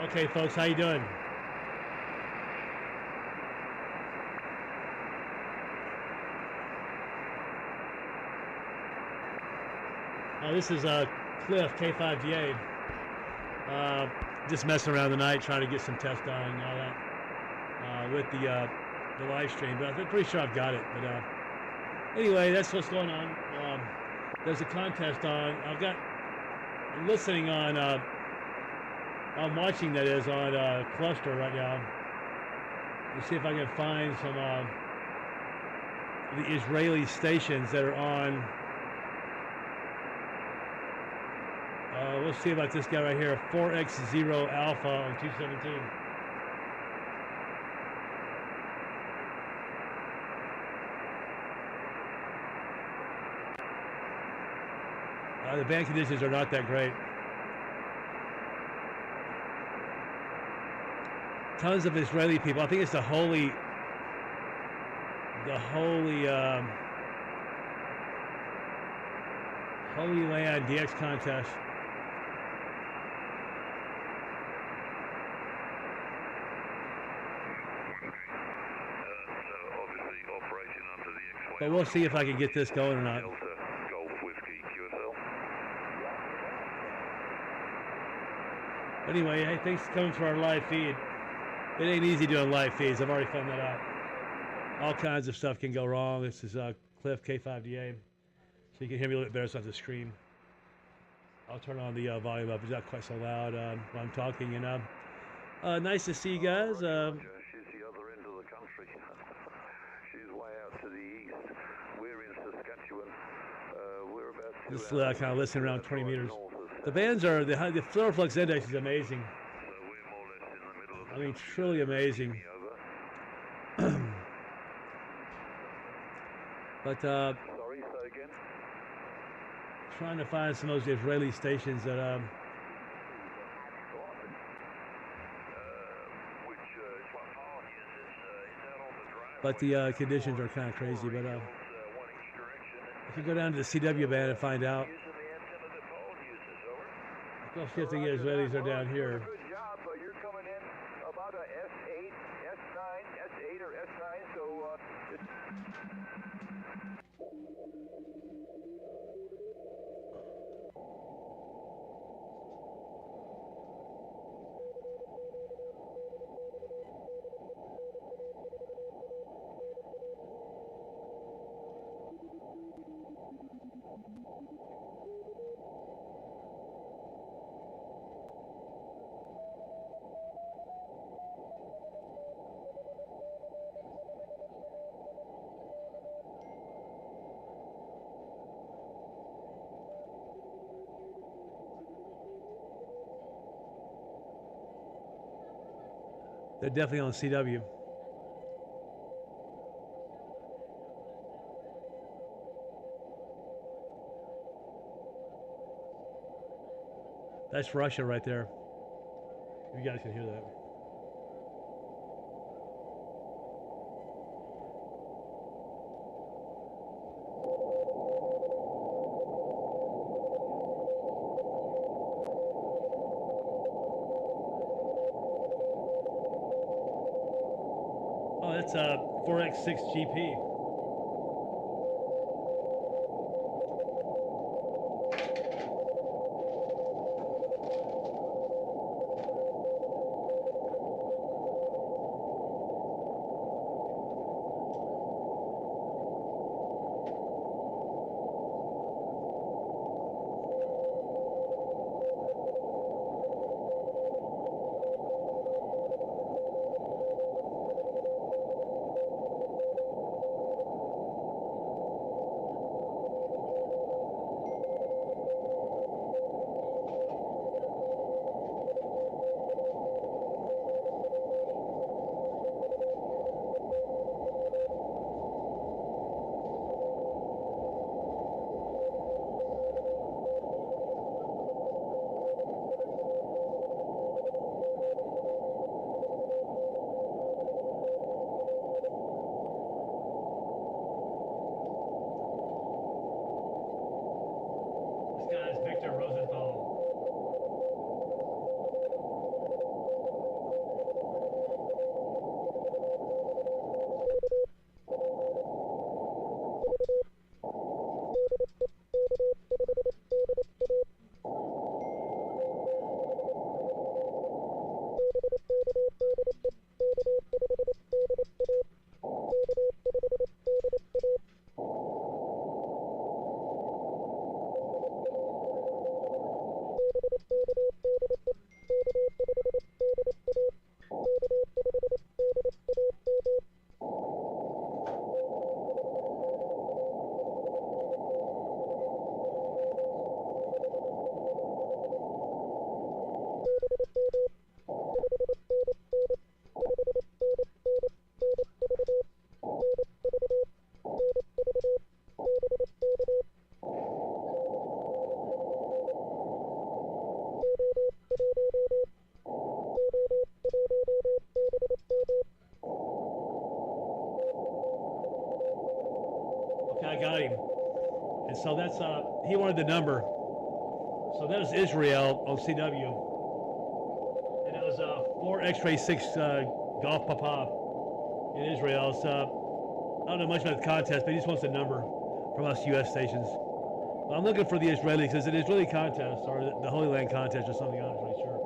Okay, folks, how you doing? This is Cliff, K5DA. Just messing around tonight, trying to get some tests done and all that with the live stream. But I'm pretty sure I've got it. But anyway, that's what's going on. There's a contest on. I'm listening on. I'm watching, that is, on Cluster right now. Let's see if I can find some the Israeli stations that are on. We'll see about this guy right here, 4X0 Alpha on 217. The band conditions are not that great. Tons of Israeli people. I think it's the Holy Land DX contest. But we'll see if I can get this going or not. Anyway, hey, thanks for coming for our live feed. It ain't easy doing live feeds. I've already found that out. All kinds of stuff can go wrong. This is Cliff, K5DA. So you can hear me a little bit better, so I have to scream. I'll turn on the volume up. It's not quite so loud when I'm talking. And nice to see you guys. She's the other end of the country. She's way out to the east. We're in Saskatchewan. We're about just kind of listening around 20 meters. The bands are, the floor flux index is amazing. I mean, truly amazing. But sorry, say again. Trying to find some of those Israeli stations that but the conditions are kind of crazy. But I can go down to the CW band and find out. I'll see if the Israelis are down here. Good job. You're coming in about a S8, S9, S8 or S9. So they're definitely on CW. That's Russia right there. You guys can hear that. Oh, that's 4X6GP. got him. And so that's, he wanted the number. So that was Israel on CW. And it was 4 X-Ray 6 Golf Papa in Israel. So I don't know much about the contest, but he just wants a number from us U.S. stations. Well, I'm looking for the Israeli, because it's an Israeli contest, or the Holy Land contest or something, I'm not really sure.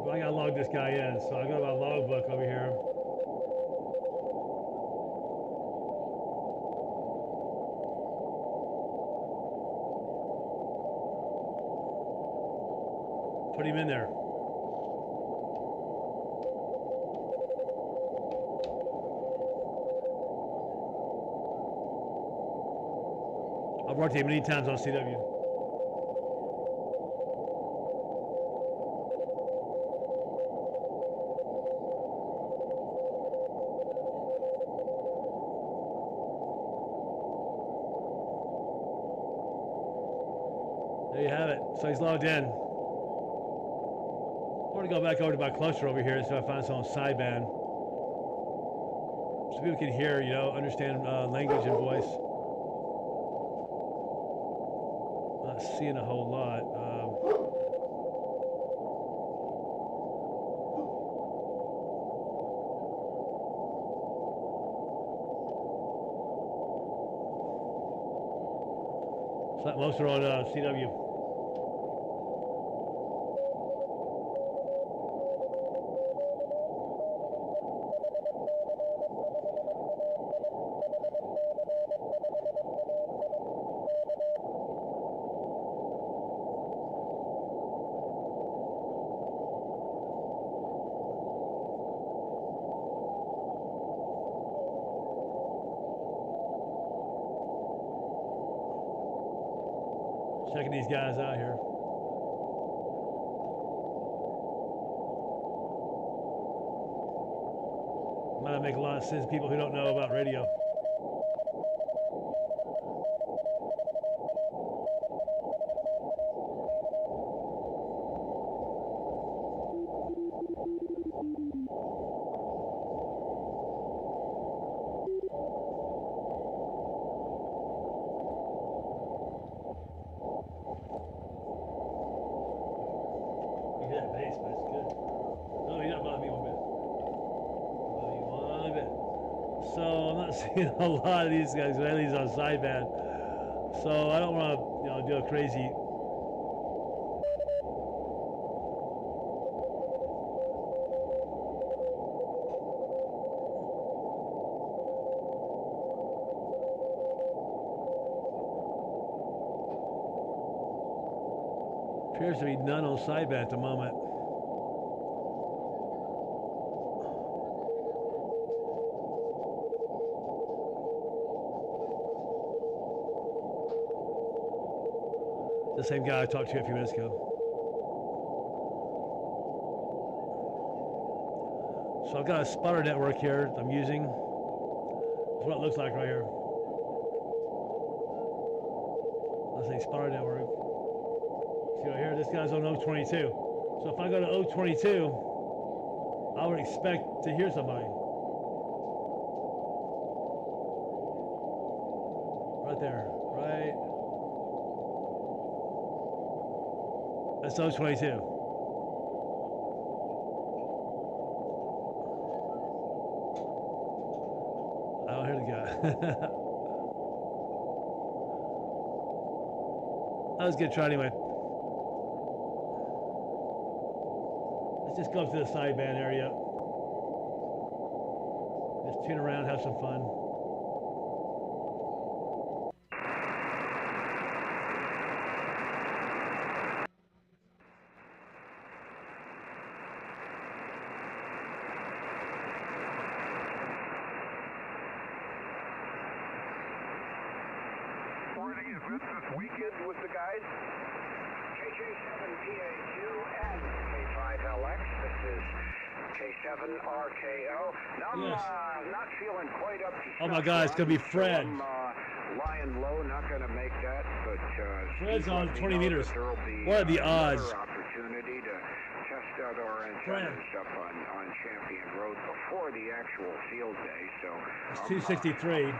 But I gotta log this guy in, so I go to my logbook over here. Put him in there. I've worked here many times on CW. There you have it. So he's logged in. I'm going to go back over to my cluster over here and see if I find some sideband. So people can hear, you know, understand language and voice. Not seeing a whole lot. So most are on CW. Checking these guys out here. Might make a lot of sense to people who don't know about radio. A lot of these guys, at least on sideband, so I don't want to, you know, do a crazy. Appears to be none on sideband at the moment. The same guy I talked to a few minutes ago. So I've got a spotter network here I'm using. That's what it looks like right here. Let's say spotter network. See right here, this guy's on 022. So if I go to 022, I would expect to hear somebody. Right there, right. That's 022. I don't hear the guy. That was a good try anyway. Let's just go up to the sideband area. Just tune around, have some fun. This weekend with the guys. KJ7PAQ and K5LX. This is K7RKO. Now I'm not feeling quite up to Oh my God, it's going to be Fred. So I'm lying low, not going to make that, but Fred's on 20 meters. What are the odds? Opportunity to test out our antennas up on Champion Road before the actual field day. So it's 263.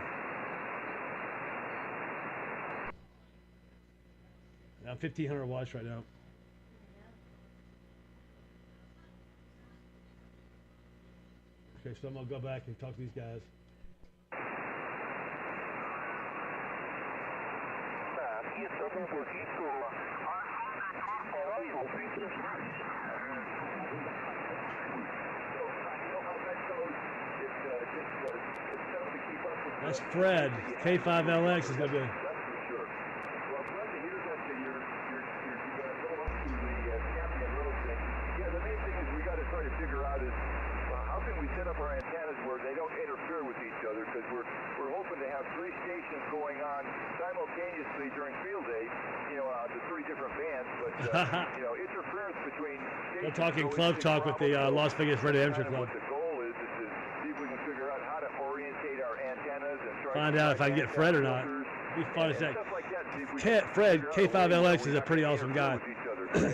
1,500 watts right now. Okay, so I'm gonna go back and talk to these guys. That's Fred. K5LX is gonna be. Set up our antennas where they don't interfere with each other, because we're hoping to have 3 stations going on simultaneously during field day, the 3 different bands, but interference between stations. We're talking club talk with the Las Vegas Radio Amateur Club. What the goal is to see if we can figure out how to orientate our antennas and try Find to out if I can get Fred or not. Be fun as that. Fred K5LX is a pretty awesome guy.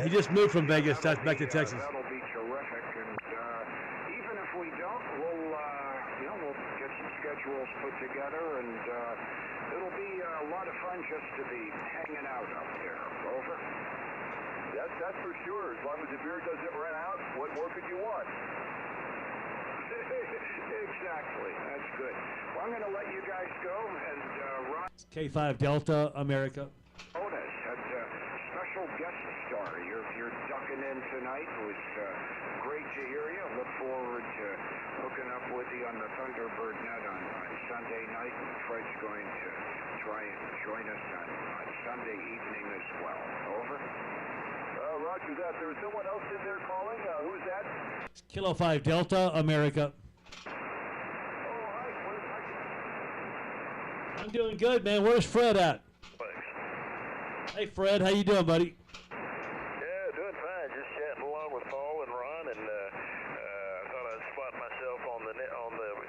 He just moved from Vegas back to Texas. That'll be terrific, and even if we don't, we'll get some schedules put together, and it'll be a lot of fun just to be hanging out up there. Over. That's for sure. As long as the beer doesn't run out, what more could you want? Exactly. That's good. Well, I'm going to let you guys go, and Ron. K5 Delta America. Bonus, a special guest star. You're ducking in tonight. It was great to hear you. Look forward to hooking up with you on the Thunderbird net on Sunday night. And Fred's going to try and join us on Sunday evening as well. Over. Roger that. There was someone else in there calling. Who's that? Kilo 5 Delta America. Oh, hi. I'm doing good, man. Where's Fred at? Thanks. Hey, Fred. How you doing, buddy? Yeah, doing fine. Just chatting along with Paul and Ron, and I thought I'd spot myself on the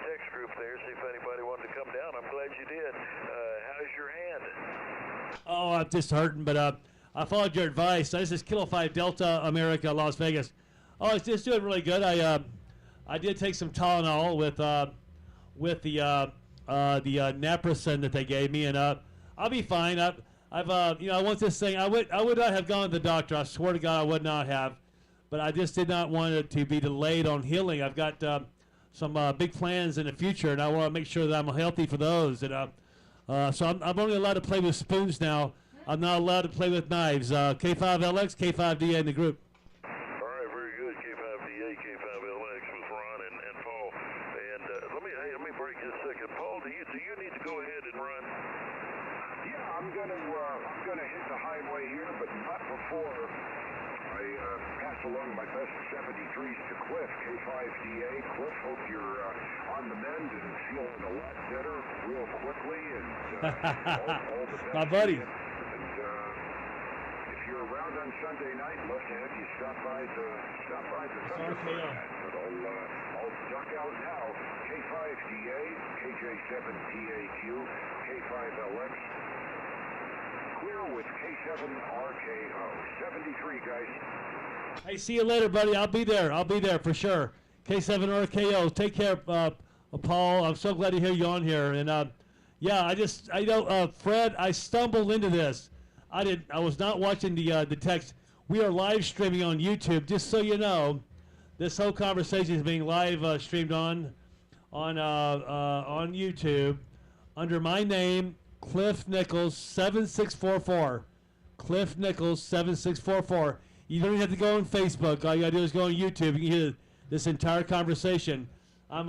text group there, see if anybody wanted to come down. I'm glad you did. How's your hand? Oh, I'm just hurting, but I followed your advice. This is Kilo 5 Delta America, Las Vegas. Oh, it's just doing really good. I did take some Tylenol with the naproxen that they gave me, and I'll be fine. I want this thing. I would not have gone to the doctor. I swear to God, I would not have. But I just did not want it to be delayed on healing. I've got some big plans in the future, and I want to make sure that I'm healthy for those. And so I'm only allowed to play with spoons now. I'm not allowed to play with knives. K5LX, K5DA in the group. All right, very good. K5DA, K5LX with Ron and Paul. And let me break this a second. Paul, do you need to go ahead and run? Yeah, I'm gonna hit the highway here, but not before I pass along my best 73s to Cliff, K5DA. Cliff, hope you're on the mend and feeling a lot better real quickly, and all the best. My buddy. If you're around on Sunday night, love to have you stop by the Thunderbird. But I'll duck out now. K5DA, KJ7PAQ, K5LX. Clear with K7RKO. 73, guys. Hey, see you later, buddy. I'll be there for sure. K7RKO. Take care, Paul. I'm so glad to hear you on here. And yeah, Fred, I stumbled into this. I was not watching the text. We are live streaming on YouTube. Just so you know, this whole conversation is being live streamed on YouTube under my name, Cliff Nichols 7644. Cliff Nichols 7644. You don't even have to go on Facebook. All you gotta do is go on YouTube. You can hear this entire conversation. I'm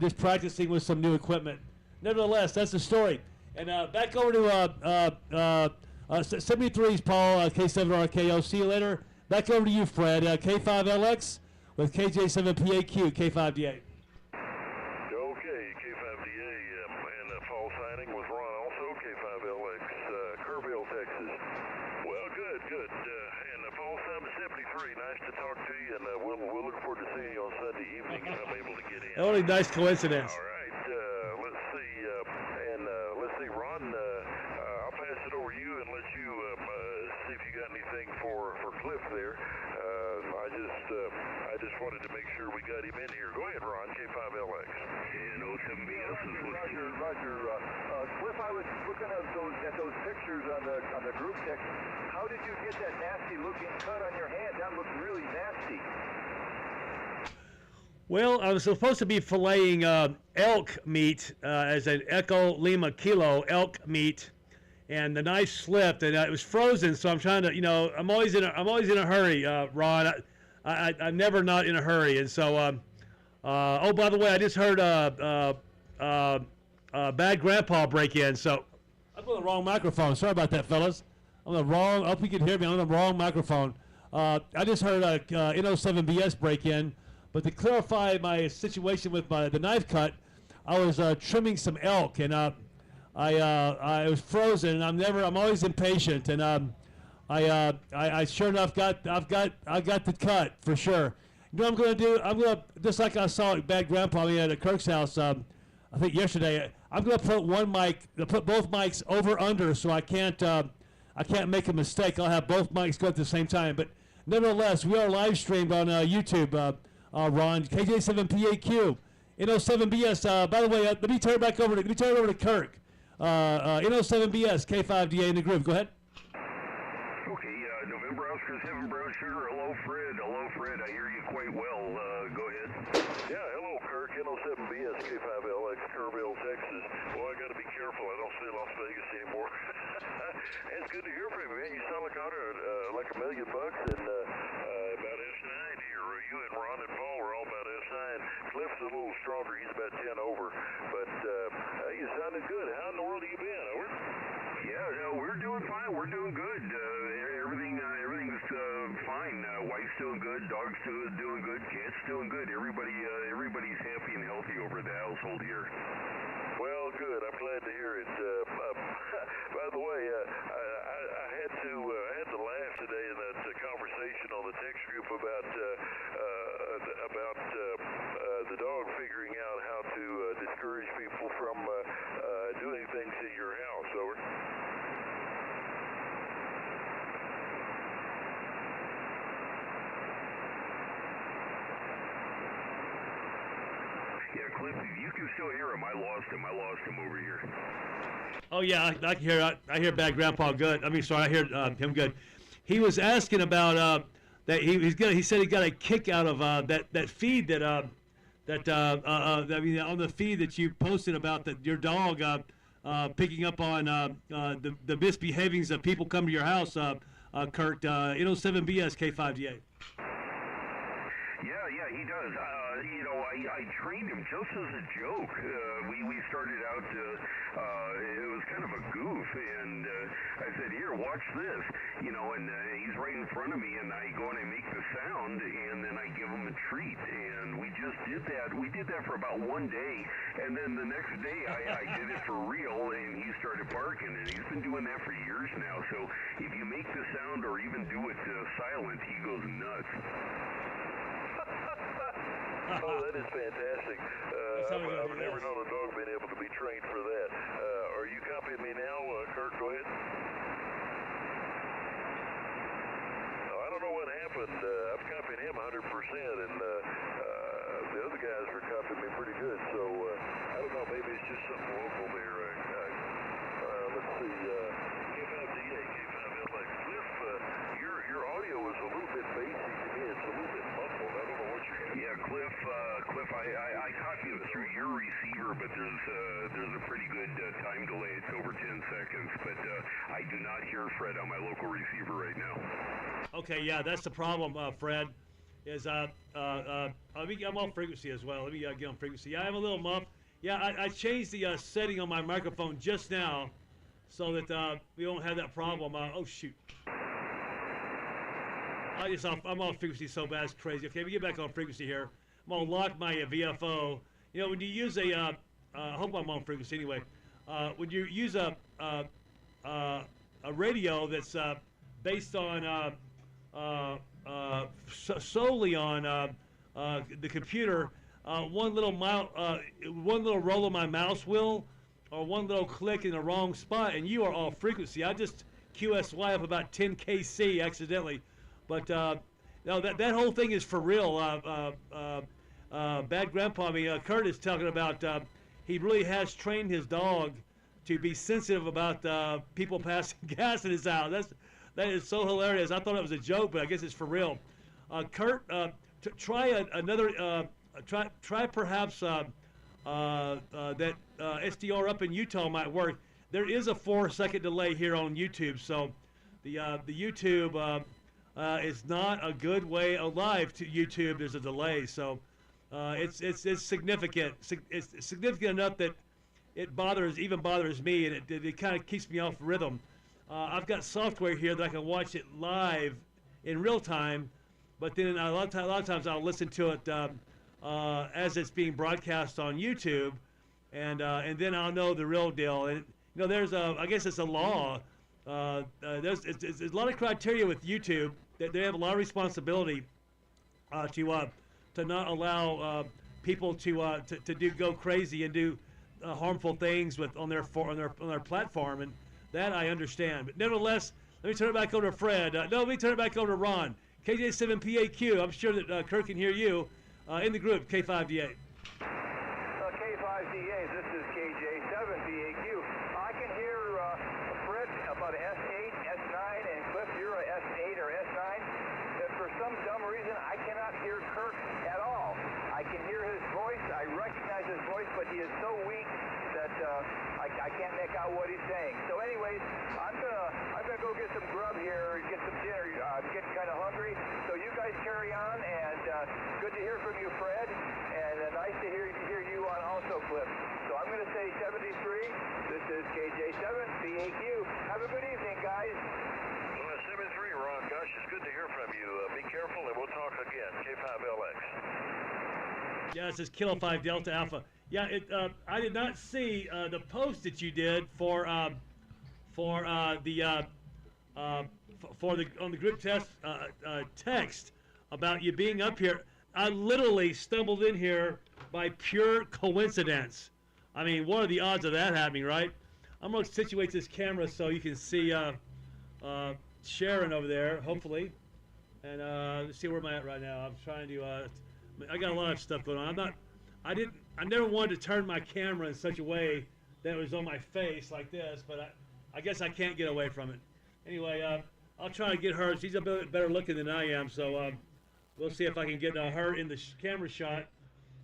just practicing with some new equipment. Nevertheless, that's the story. And back over to 73s, Paul, K7RKO. See you later. Back over to you, Fred. K5LX with KJ7PAQ, K5DA. Okay, K5DA and Paul signing with Ron also, K5LX, Kerrville, Texas. Well, good. And Paul 73, nice to talk to you, and we'll look forward to seeing you on Sunday evening if I'm able to get in. Only nice coincidence. All right, let's see, Ron, I'll pass it over to you and let you see if you got anything for Cliff there. I just wanted to make sure we got him in here. Go ahead, Ron, K5LX. NO7BS is Roger, Roger. Cliff, I was looking at those pictures on the group text. How did you get that nasty-looking cut on your hand? That looked really nasty. Well, I was supposed to be filleting elk meat as an Echo Lima Kilo elk meat, and the knife slipped, and it was frozen. So I'm trying to, I'm always in a hurry, Ron. I'm never not in a hurry, and so. Oh, by the way, I just heard Bad Grandpa break in. So I'm on the wrong microphone. Sorry about that, fellas. I'm on the wrong. I hope you can hear me. I'm on the wrong microphone. I just heard NO7BS break in. But to clarify my situation with the knife cut, I was trimming some elk, and I was frozen. And I'm always impatient, and I sure enough got the cut for sure. You know what I'm gonna do? I'm gonna, just like I saw at Bad Grandpa at Kirk's house, I think yesterday. I'm gonna put put both mics over under, so I can't make a mistake. I'll have both mics go at the same time. But nevertheless, we are live streamed on YouTube. Ron, KJ7PAQ, NO7BS. By the way, let me turn it over to Kirk. NO7BS, K5DA in the groove. Go ahead. Okay, November Oscar 7 Brown Sugar. Hello, Fred. Hello, Fred. I hear you quite well. Go ahead. Yeah, hello, Kirk. NO7BS, K5LX, Cubical, Texas. Well, I got to be careful. I don't stay in Las Vegas anymore. It's good to hear from you, man. You sound like $1 million, and about S9 here. You and Ron and Paul are all about S9. Cliff's a little stronger. He's about 10 over. But you sounded good. How in the world have you been? Over? Yeah, no, we're doing fine. We're doing good. Everything's fine. Wife's doing good. Dog's doing good. Cat's doing good. Everybody's happy and healthy over at the household here. Well, good. I'm glad to hear it. By the way, I had to laugh today in that conversation on the text group about the dog figuring out how to discourage people from doing things in your house. Over. Yeah, Cliff, you can still hear him. I lost him over here. Oh yeah, I can hear. I hear Bad Grandpa good. I mean, sorry, I hear him good. He was asking about that he said he got a kick out of that feed I mean, on the feed that you posted about your dog picking up on the misbehavings of people come to your house. Kurt, NO7BS K5DA. Yeah, he does. I trained him just as a joke. We started out, it was kind of a goof, and I said, here, watch this, and he's right in front of me, and I go and I make the sound, and then I give him a treat, and we just did that. We did that for about one day, and then the next day I did it for real, and he started barking, and he's been doing that for years now, so if you make the sound or even do it silent, he goes nuts. Oh, that is fantastic. I've never known a dog being able to be trained for that. Are you copying me now, Kirk? Go ahead. I don't know what happened. I'm copying him 100%, and the other guys are copying me pretty good. So I don't know. Maybe it's just something local there. Let's see. K5DA, K5LX. Cliff, your audio is a little bit bassy to me. It's a little bit muffled. I don't know what you're hearing. Yeah, Cliff, I copy it through your receiver, but there's a pretty good time delay. It's over 10 seconds, but I do not hear Fred on my local receiver right now. Okay, yeah, that's the problem, Fred. Is I'm on frequency as well. Let me get on frequency. Yeah, I have a little muff. Yeah, I changed the setting on my microphone just now, so that we won't have that problem. Oh shoot. I'm on frequency so bad, it's crazy. Okay, let me get back on frequency here. I'm gonna lock my VFO. When you use I hope I'm on frequency anyway. When you use a radio that's based on solely on the computer, one little roll of my mouse wheel, or one little click in the wrong spot, and you are off frequency. I just QSY up about 10 kc accidentally. But No, that whole thing is for real. Bad Grandpa, Kurt is talking about he really has trained his dog to be sensitive about people passing gas in his house. That is so hilarious. I thought it was a joke, but I guess it's for real. Kurt, try try perhaps that SDR up in Utah might work. There is a 4-second delay here on YouTube, so the YouTube is not a good way alive to YouTube. There's a delay, so it's significant. It's significant enough that it bothers me, and it kind of keeps me off rhythm. I've got software here that I can watch it live in real time, but then a lot of times I'll listen to it as it's being broadcast on YouTube, and then I'll know the real deal. And there's I guess it's a law. There's a lot of criteria with YouTube. They have a lot of responsibility to not allow people to go crazy and do harmful things on their platform, and that I understand. But nevertheless, let me turn it back over to Fred. No, let me turn it back over to Ron. KJ7PAQ. I'm sure that Kurt can hear you in the group. K5DA. K5DA. This is KJ7PAQ. I can hear Fred about S8, S9, and Cliff, you're a S8 or S9. But for some dumb reason, I cannot hear Kirk at all. I can hear his voice. I recognize his voice, but he is so weak that I can't make out what he's saying. So anyways, I'm gonna go get some grub here, get some dinner. I'm getting kind of hungry. So you guys carry on, and good to hear from you, Fred, and nice to hear you on also, Cliff. So I'm gonna say 73. This is KJ7PAQ. Have a good evening, guys. 73, Ron. Gosh, it's good to hear from you. Be careful, and we'll talk again. K5LX. Yeah, it says Kilo 5 Delta Alpha. Yeah, I did not see the post that you did for on the group text about you being up here. I literally stumbled in here by pure coincidence. I mean, what are the odds of that happening, right? I'm going to situate this camera so you can see Sharon over there, hopefully. And let's see where am I at right now. I'm trying to. I got a lot of stuff going on. I never wanted to turn my camera in such a way that it was on my face like this, but I guess I can't get away from it. Anyway, I'll try to get her. She's a bit better looking than I am, so we'll see if I can get her in the camera shot.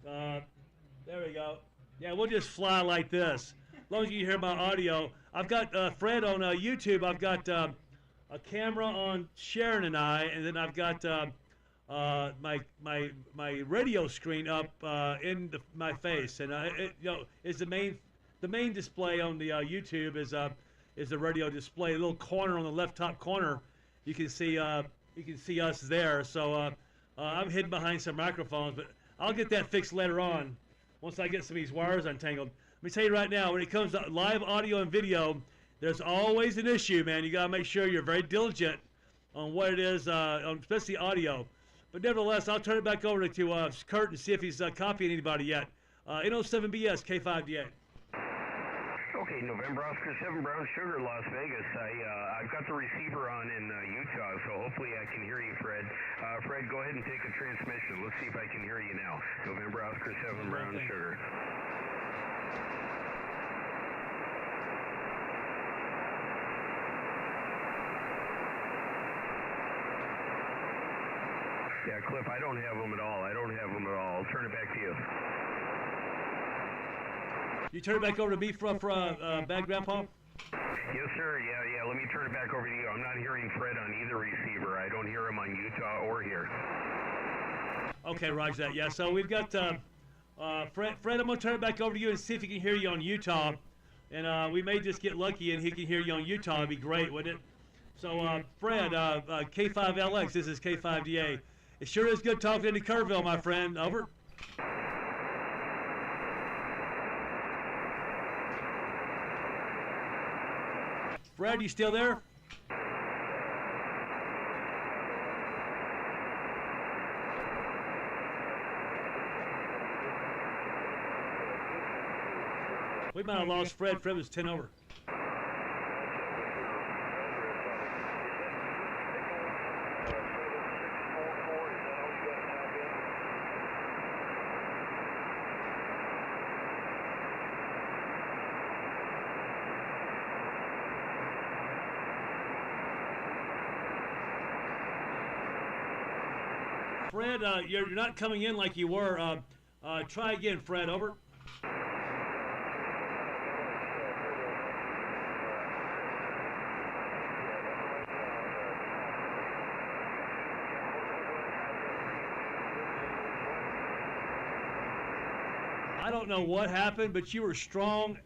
There we go. Yeah, we'll just fly like this. As long as you can hear my audio. I've got Fred on YouTube. I've got a camera on Sharon and I, and then I've got my radio screen up in my face, and is the main display on the YouTube is the radio display. A little corner on the left top corner, you can see us there. So I'm hidden behind some microphones, but I'll get that fixed later on once I get some of these wires untangled. Let me tell you right now, when it comes to live audio and video, there's always an issue, man. You gotta make sure you're very diligent on what it is, especially audio. But nevertheless, I'll turn it back over to Kurt and see if he's copying anybody yet. NO7BS, K5DA. Okay, November Oscar 7 Brown Sugar, Las Vegas. I've got the receiver on in Utah, so hopefully I can hear you, Fred. Fred, go ahead and take a transmission. Let's see if I can hear you now. November Oscar 7 Brown Sugar. Yeah, Cliff, I don't have them at all. I'll turn it back to you. You turn it back over to me for Bad Grandpa? Yes, sir. Yeah. Let me turn it back over to you. I'm not hearing Fred on either receiver. I don't hear him on Utah or here. Okay, roger that. Yeah, so we've got Fred, I'm going to turn it back over to you and see if he can hear you on Utah. And we may just get lucky and he can hear you on Utah. It'd be great, wouldn't it? So, Fred, K5LX, this is K5DA. It sure is good talking to Kerrville, my friend. Over. Fred, you still there? We might have lost Fred. Fred was 10 over. Fred, you're not coming in like you were. Try again, Fred. Over. I don't know what happened, but you were strong,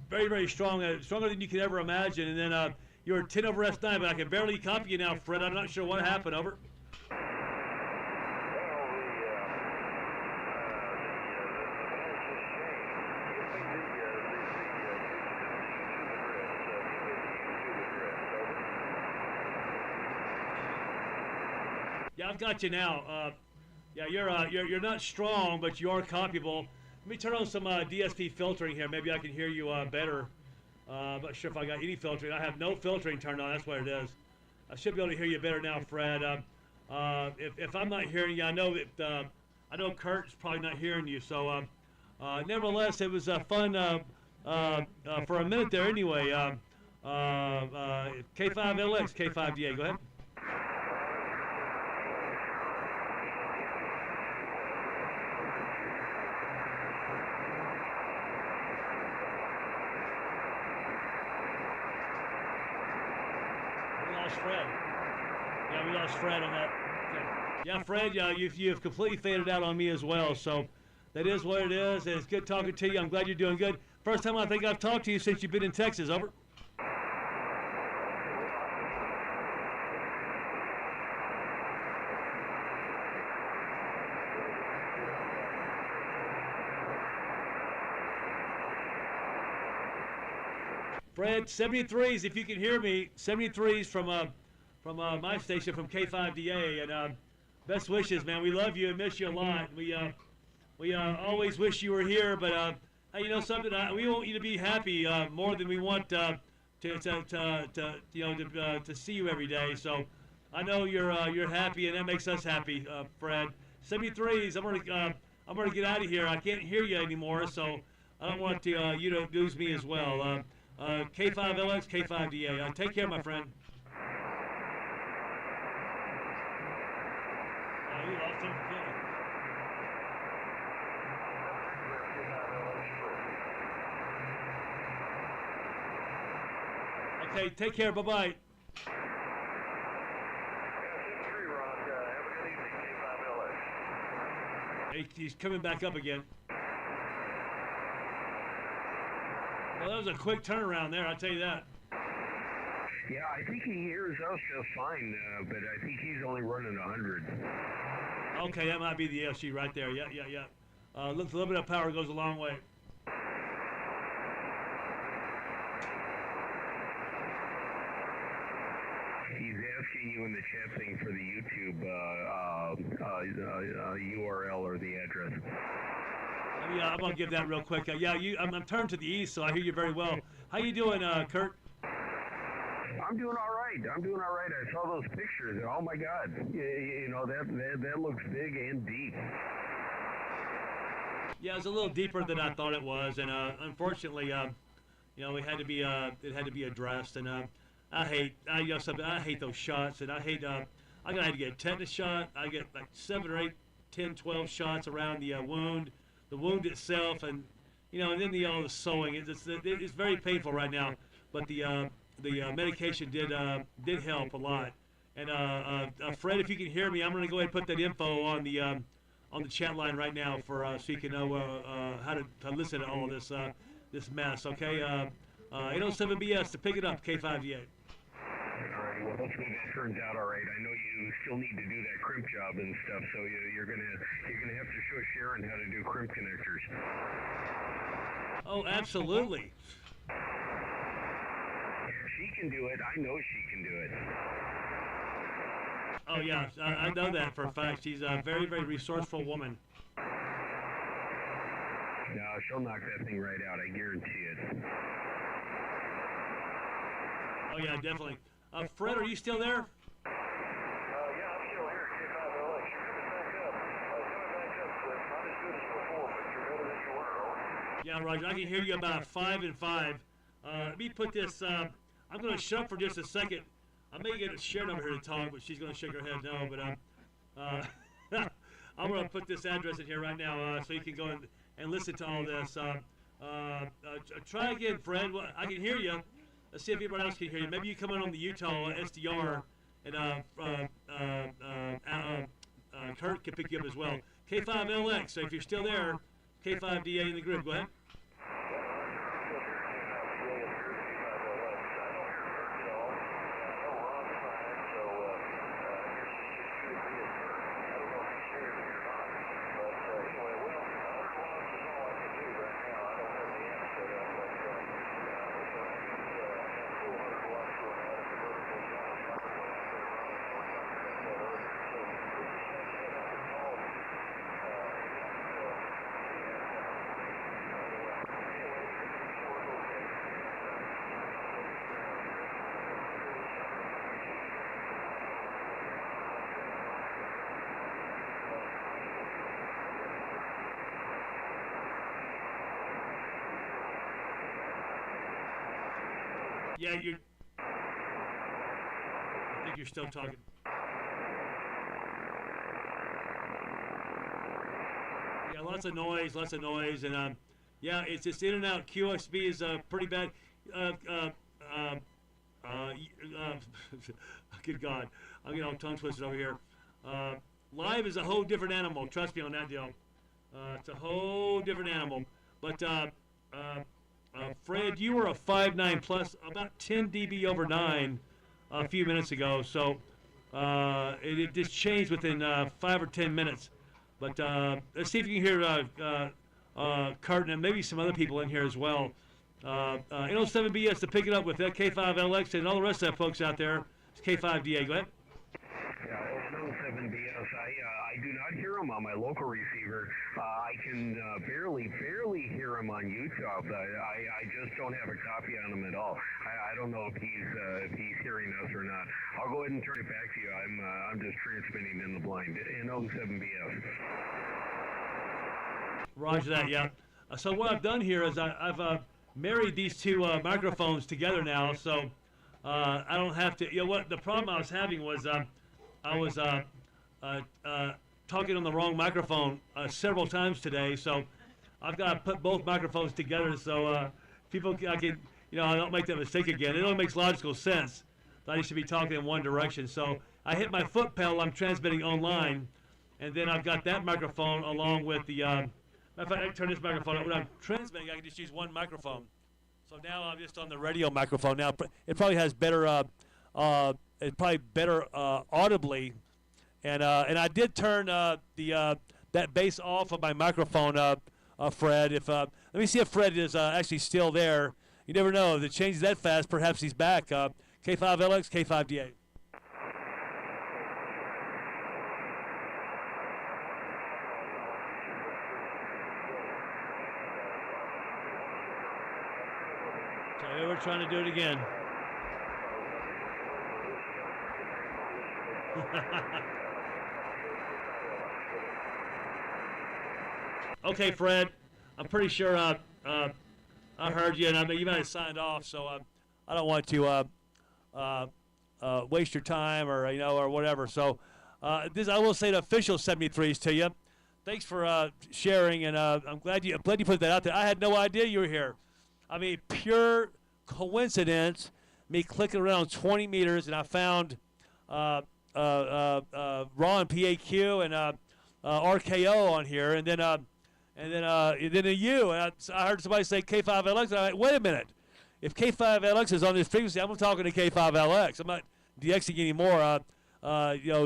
very, very strong, stronger than you could ever imagine. And then you were 10 over S9, but I can barely copy you now, Fred. I'm not sure what happened. Over. Yeah, I've got you now. Yeah, you're not strong, but you are copyable. Let me turn on some DSP filtering here. Maybe I can hear you better. I'm not sure if I got any filtering. I have no filtering turned on. That's what it is. I should be able to hear you better now, Fred. If I'm not hearing you, I know that I know Kurt's probably not hearing you. So, nevertheless, it was fun for a minute there. Anyway, K5LX, K5DA. Go ahead. Fred. Yeah, we lost Fred on that. Yeah, Fred, you've completely faded out on me as well. So that is what it is, and it's good talking to you. I'm glad you're doing good. First time I think I've talked to you since you've been in Texas. Over. Fred, 73s, if you can hear me, 73s from my station, from K5DA, and best wishes, man. We love you and miss you a lot. We always wish you were here, but hey, you know something? We want you to be happy more than we want to see you every day. So I know you're happy, and that makes us happy, Fred. 73s, I'm gonna get out of here. I can't hear you anymore, so I don't want you to lose me as well. K5LX, K5DA. Take care, my friend. We lost him completely. Okay, take care. Bye-bye. He's coming back up again. Well, that was a quick turnaround there, I'll tell you that. Yeah, I think he hears us just fine, but I think he's only running 100. Okay, that might be the LC right there. Yeah. Look, a little bit of power goes a long way. He's asking you in the chat thing for the YouTube URL or the address. Yeah, I'm gonna give that real quick. I'm turned to the east, so I hear you very well. How you doing, Kurt? I'm doing all right. I saw those pictures, and oh my God, you know that looks big and deep. Yeah, it's a little deeper than I thought it was, and unfortunately, you know, it had to be addressed. And I hate those shots, and I hate I had to get a tetanus shot. I get like 7 or 8, 10, 12 shots around the wound. The wound itself, and you know, and then the sewing. It's very painful right now, but the medication did help a lot. And Fred, if you can hear me, I'm going to go ahead and put that info on the chat line right now for so you can know how to listen to all of this mess. Okay, NO7BS to pick it up, K5DA. Alrighty, well hopefully that turns out all right. I know you still need to do that crimp job and stuff, so you're gonna have to show Sharon how to do crimp connectors. Oh, absolutely. She can do it. I know she can do it. Oh yeah, I know that for a fact. She's a very, very resourceful woman. No, she'll knock that thing right out. I guarantee it. Oh yeah, definitely. Fred, are you still there? Yeah, I'm still here, K5LX. You're coming back up. Not as good as before, but you're better than you were. Yeah, Roger. I can hear you about 5 and 5. Let me put this. I'm going to shut for just a second. I may get a Sharon over here to talk, but she's going to shake her head no. But I'm going to put this address in here right now so you can go and listen to all this. Try again, Fred. Well, I can hear you. Let's see if anybody else can hear you. Maybe you come in on the Utah SDR, and Kurt can pick you up as well. K5LX. So if you're still there, K5DA in the group. Go ahead. Yeah, I think you're still talking. Yeah, lots of noise, and yeah, it's just in and out. QXB is pretty bad. Good God, I'm getting all tongue twisted over here. Live is a whole different animal. Trust me on that deal. It's a whole different animal. But Fred, you were a 5.9 plus, about 10 dB over 9 a few minutes ago. So it just changed within 5 or 10 minutes. But let's see if you can hear Curtin and maybe some other people in here as well. NO7BS to pick it up with that K5LX and all the rest of that folks out there. It's K5DA. Go ahead. Yeah, NO7BS. I do not hear him on my local receiver. I can barely hear him on Utah, but I just don't have a copy on him at all. I don't know if he's hearing us or not. I'll go ahead and turn it back to you. I'm just transmitting in the blind. NO7BS. Roger that. Yeah. So what I've done here is I've married these two microphones together now, so I don't have to. You know what? The problem I was having was I was talking on the wrong microphone several times today, so I've got to put both microphones together so people I can, I don't make that mistake again. It only makes logical sense that I should be talking in one direction. So I hit my foot pedal. I'm transmitting online, and then I've got that microphone along with the. Matter of fact, I can turn this microphone up. When I'm transmitting, I can just use one microphone. So now I'm just on the radio microphone. Now it probably has better, audibly, and I did turn that bass off of my microphone, Fred. If let me see if Fred is actually still there. You never know. If it changes that fast, perhaps he's back. K5LX, K5DA. So we're trying to do it again. Okay, Fred. I'm pretty sure I heard you, and I mean you might have signed off, so I don't want to waste your time or whatever. So this I will say the official 73s to you. Thanks for sharing, and I'm glad you put that out there. I had no idea you were here. I mean, pure coincidence. Me clicking around 20 meters, and I found Raw and PAQ and RKO on here, and then you. And I heard somebody say K5LX. And I'm like, wait a minute. If K5LX is on this frequency, I'm talking to K5LX. I'm not DXing anymore.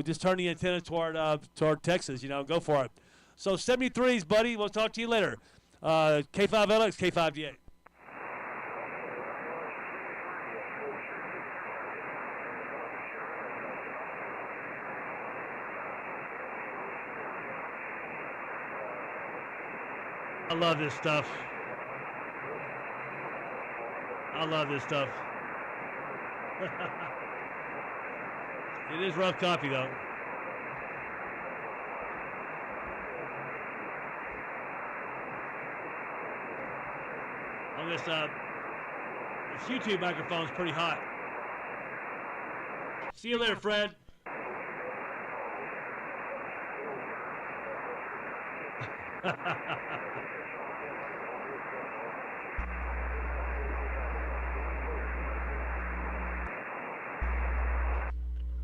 Just turn the antenna toward Texas. Go for it. So 73s, buddy. We'll talk to you later. K5LX, K5DA. I love this stuff. It is rough copy, though. On this YouTube microphone's pretty hot. See you later, Fred.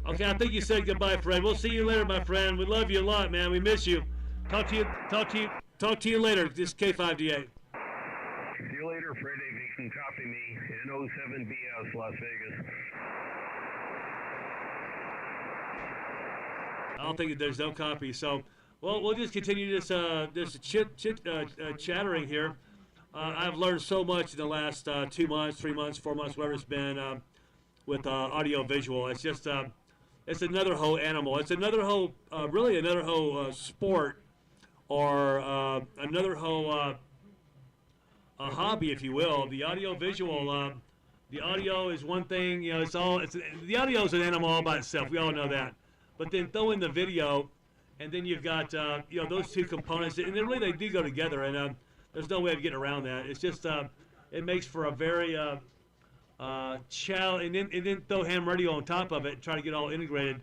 Okay, I think you said goodbye, Fred. We'll see you later, my friend. We love you a lot, man. We miss you. Talk to you later. This is K5DA. See you later, Fred. If you can copy me, NO7BS, Las Vegas. I don't think there's no copy. So, well, we'll just continue this chattering here. I've learned so much in the last 2 months, 3 months, 4 months, whatever it's been, with audio visual. It's just it's another whole animal. It's another whole, really another whole sport, or another whole a hobby, if you will. The audio visual. The audio is one thing. You know, the audio is an animal all by itself. We all know that. But then throw in the video, and then you've got you know, those two components, and then really they do go together. And there's no way of getting around that. It's just it makes for a very challenge, and then throw ham radio on top of it and try to get all integrated.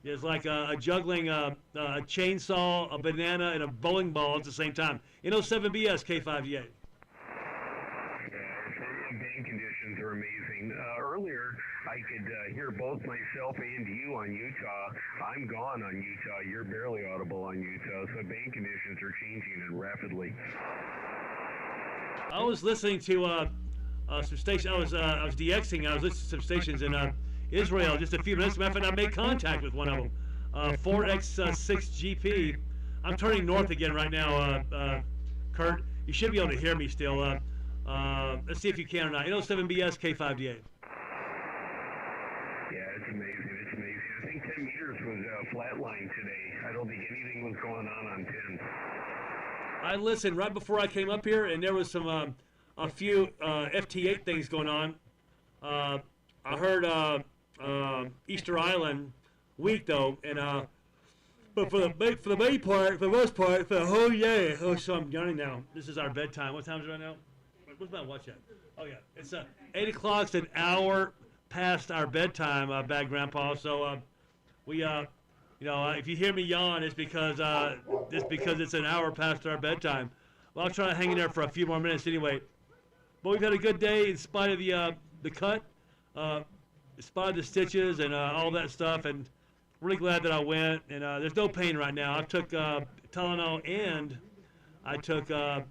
It's like a juggling a chainsaw, a banana, and a bowling ball at the same time. NO7BS, K5DA. Band conditions are amazing. Earlier, I could hear both myself and you on Utah. I'm gone on Utah. You're barely audible on Utah. So band conditions are changing and rapidly. I was listening to some stations. I was DXing. I was listening to some stations in Israel just a few minutes. As a matter of fact, I made contact with one of them. 4X6GP. I'm turning north again right now, Kurt. You should be able to hear me still. Let's see if you can or not. NO7BS, K5DA. Yeah, it's amazing. It's amazing. I think 10 meters was flatline today. I don't think anything was going on 10. I listened right before I came up here, and there was some a few FT8 things going on. I heard Easter Island weak though, and but for the main part, for the most part, for the whole day. Oh, so I'm yawning now. This is our bedtime. What time is it right now? What's my watch at? Oh yeah, it's 8 o'clock. It's an hour past our bedtime, Bad Grandpa. So we you know, if you hear me yawn, it's because it's an hour past our bedtime. Well, I'll try to hang in there for a few more minutes anyway. But we've had a good day in spite of the cut, in spite of the stitches and all that stuff, and really glad that I went. And there's no pain right now. I took Tylenol, and I took the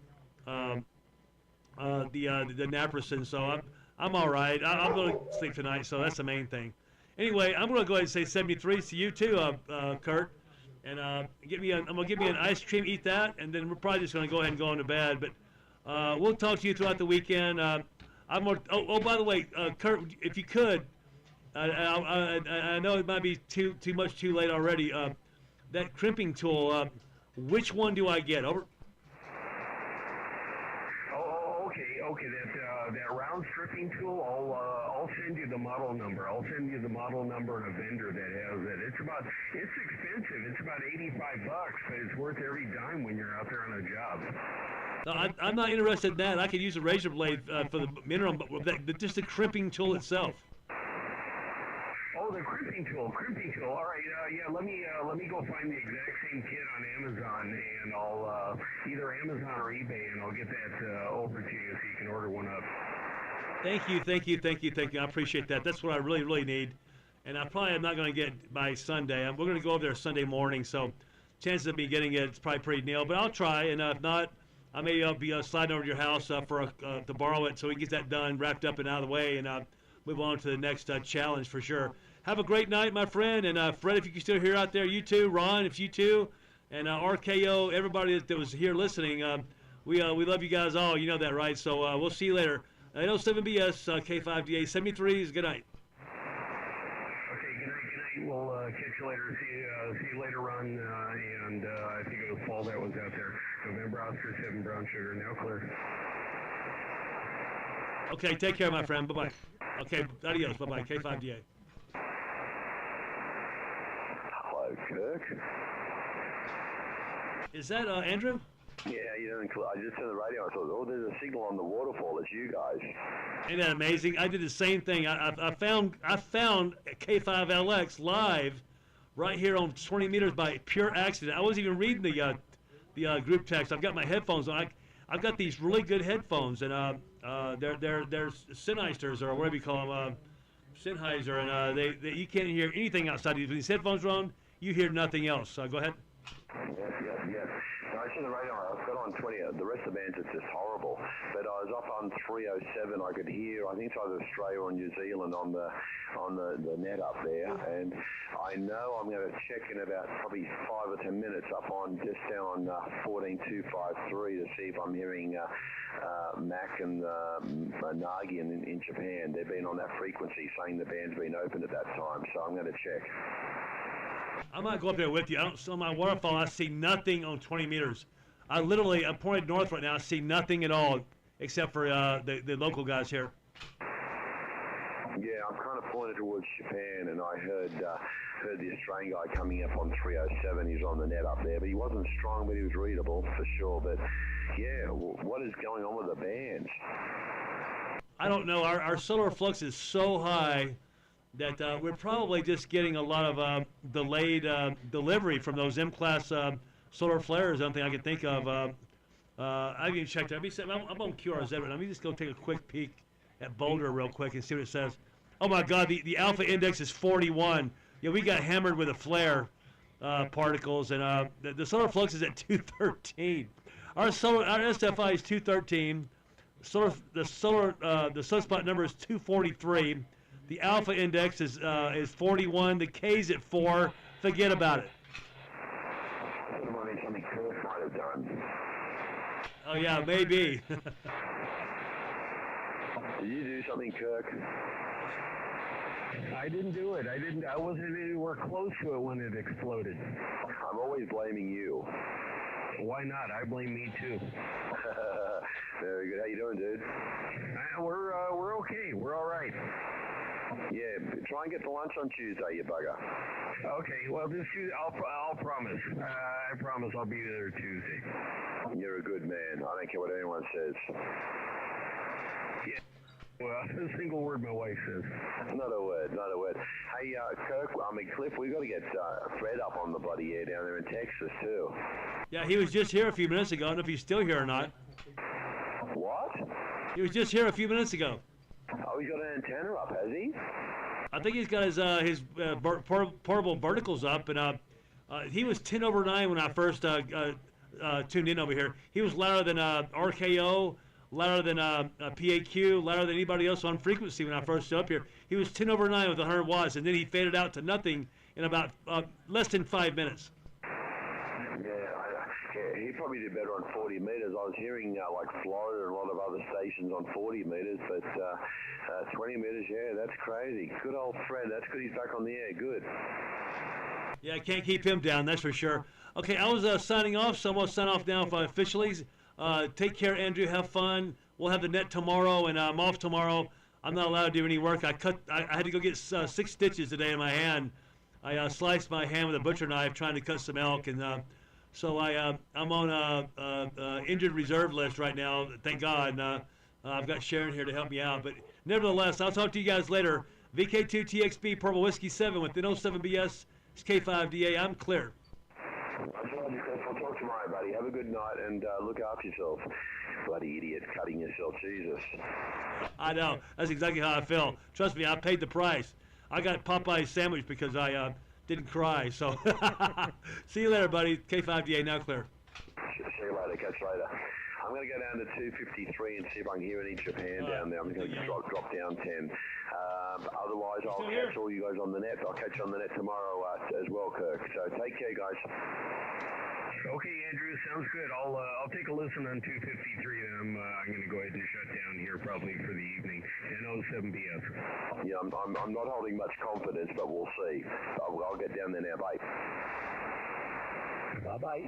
naproxen, so I'm all right. I'm going to sleep tonight, so that's the main thing. Anyway, I'm going to go ahead and say 73 to you too, Kurt, and I'm going to give me an ice cream, eat that, and then we're probably just going to go ahead and go on to bed. But we'll talk to you throughout the weekend. I'm more. Oh, by the way, Kurt, if you could, I know it might be too much too late already. That crimping tool, which one do I get? Over. Okay, that round stripping tool, I'll send you the model number. I'll send you the model number and a vendor that has it. It's expensive. It's about $85, but it's worth every dime when you're out there on a job. No, I'm not interested in that. I could use a razor blade for the minimum, but just the crimping tool itself. Oh, the crimping tool. All right, yeah. Let me go find the exact same kit on Amazon, and I'll either Amazon or eBay, and I'll get that over to you so you can order one up. Thank you. I appreciate that. That's what I really need, and I probably am not going to get by Sunday. We're going to go over there Sunday morning, so chances of me getting it's probably pretty nil. But I'll try, and if not, I may be sliding over to your house to borrow it so we can get that done, wrapped up and out of the way, and move on to the next challenge for sure. Have a great night, my friend, and Fred, if you can still hear out there, you too, Ron, if you too, and RKO, everybody that was here listening, we love you guys all, you know that, right? So we'll see you later. NO7BS, K5DA, 73s, good night. Okay, good night. We'll catch you later. See you later, Ron, and I think it was Paul that was out there. November Oscar 7 brown sugar, now clear. Okay, take care, my friend. Bye-bye. Okay, adios. Bye-bye. K5DA. Hello, Kirk. Is that Andrew? Yeah, I just turned the radio and I thought, oh, there's a signal on the waterfall. It's you guys. Ain't that amazing? I did the same thing. I found K5LX live right here on 20 meters by pure accident. I wasn't even reading the the group text. I've got my headphones on. I've got these really good headphones, and they're Sennheisers or whatever you call them, Sennheiser, and they you can't hear anything outside these. When these headphones are on, you hear nothing else. So go ahead. Yeah. No, I see the radio. I've got on 20. The rest of the bands, it's just horrible. But I was up on 307. I could hear. I think it's either Australia or New Zealand on the net up there. And I know I'm going to check in about probably 5 or 10 minutes up on just down on 14253 to see if I'm hearing Mac and Nagi in Japan. They've been on that frequency saying the band's been open at that time. So I'm going to check. I might go up there with you. I don't see my waterfall. I see nothing on 20 meters. I'm pointed north right now. I see nothing at all except for the local guys here. Yeah, I'm kind of pointed towards Japan, and I heard the Australian guy coming up on 307. He's on the net up there, but he wasn't strong, but he was readable for sure. But yeah, what is going on with the bands? I don't know. Our solar flux is so high that we're probably just getting a lot of delayed delivery from those M-class solar flares. I don't think I can think of. I haven't even checked it. I'm on QRZ, but let me just go take a quick peek at Boulder real quick and see what it says. Oh my God, the alpha index is 41. Yeah, we got hammered with the flare particles, and the solar flux is at 213. Our SFI is 213. The sunspot number is 243. The alpha index is 41. The K's at 4. Forget about it. I thought it might be something Kirk might have done. Oh yeah, maybe. Did you do something, Kirk? I didn't do it. I wasn't anywhere close to it when it exploded. I'm always blaming you. Why not? I blame me too. Very good. How you doing, dude? We're okay. We're all right. Yeah, try and get to lunch on Tuesday, you bugger. Okay. Well, this Tuesday, I'll promise. I promise I'll be there Tuesday. You're a good man. I don't care what anyone says. Yeah. Well, a single word my wife says. Not a word. Hey, Kirk, Cliff, we got to get Fred up on the bloody air down there in Texas, too. Yeah, he was just here a few minutes ago. I don't know if he's still here or not. What? He was just here a few minutes ago. Oh, he's got an antenna up, has he? I think he's got his portable verticals up, and he was 10 over 9 when I first tuned in over here. He was louder than RKO, louder than PAQ, louder than anybody else on frequency when I first stood up here. He was 10 over 9 with 100 watts, and then he faded out to nothing in about less than 5 minutes. Yeah, he probably did better on 40 meters. I was hearing like Florida and a lot of other stations on 40 meters, but 20 meters, yeah, that's crazy. Good old Fred. That's good he's back on the air. Good. Yeah, I can't keep him down, that's for sure. Okay, I was signing off, so I'm going to sign off now officially. Take care, Andrew. Have fun. We'll have the net tomorrow, and I'm off tomorrow. I'm not allowed to do any work. I had to go get 6 stitches today in my hand. I sliced my hand with a butcher knife trying to cut some elk, and so I'm on a injured reserve list right now. Thank God. And, I've got Sharon here to help me out. But nevertheless, I'll talk to you guys later. VK2TXB, Purple Whiskey 7 with NO7BS. It's K5DA. I'm clear. I'll talk tomorrow, buddy. Have a good night and look after yourself. Bloody idiot, cutting yourself. Jesus. I know. That's exactly how I feel. Trust me, I paid the price. I got Popeye's sandwich because I didn't cry. So see you later, buddy. K5DA, now clear. See you later. Catch you later. I'm going to go down to 253 and see if I can hear any Japan down there. I'm going to drop down 10. Otherwise, I'll catch all you guys on the net. I'll catch you on the net tomorrow as well, Kirk. So take care, guys. Okay, Andrew, sounds good. I'll take a listen on 253, and I'm going to go ahead and shut down here probably for the evening. NO7BS. Yeah, I'm not holding much confidence, but we'll see. I'll get down there now. Bye. Bye-bye.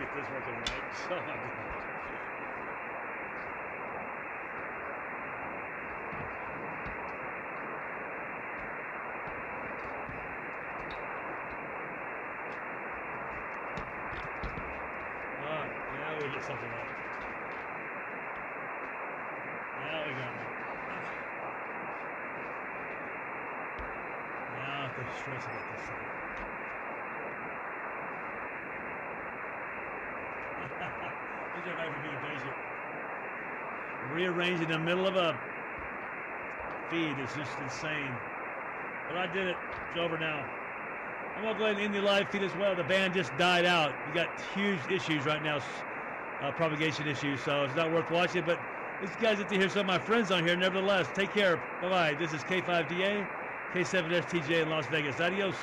get this working right. Oh my God. Now we get something right. Now we got it. Now I have to stress about this thing. These are nice for being patient. Rearranging in the middle of a feed is just insane. But I did it. It's over now. I'm going to go ahead and end the live feed as well. The band just died out. We got huge issues right now, propagation issues, so it's not worth watching. But these guys get to hear some of my friends on here. Nevertheless, take care. Bye-bye. This is K5DA, K7STJ in Las Vegas. Adios.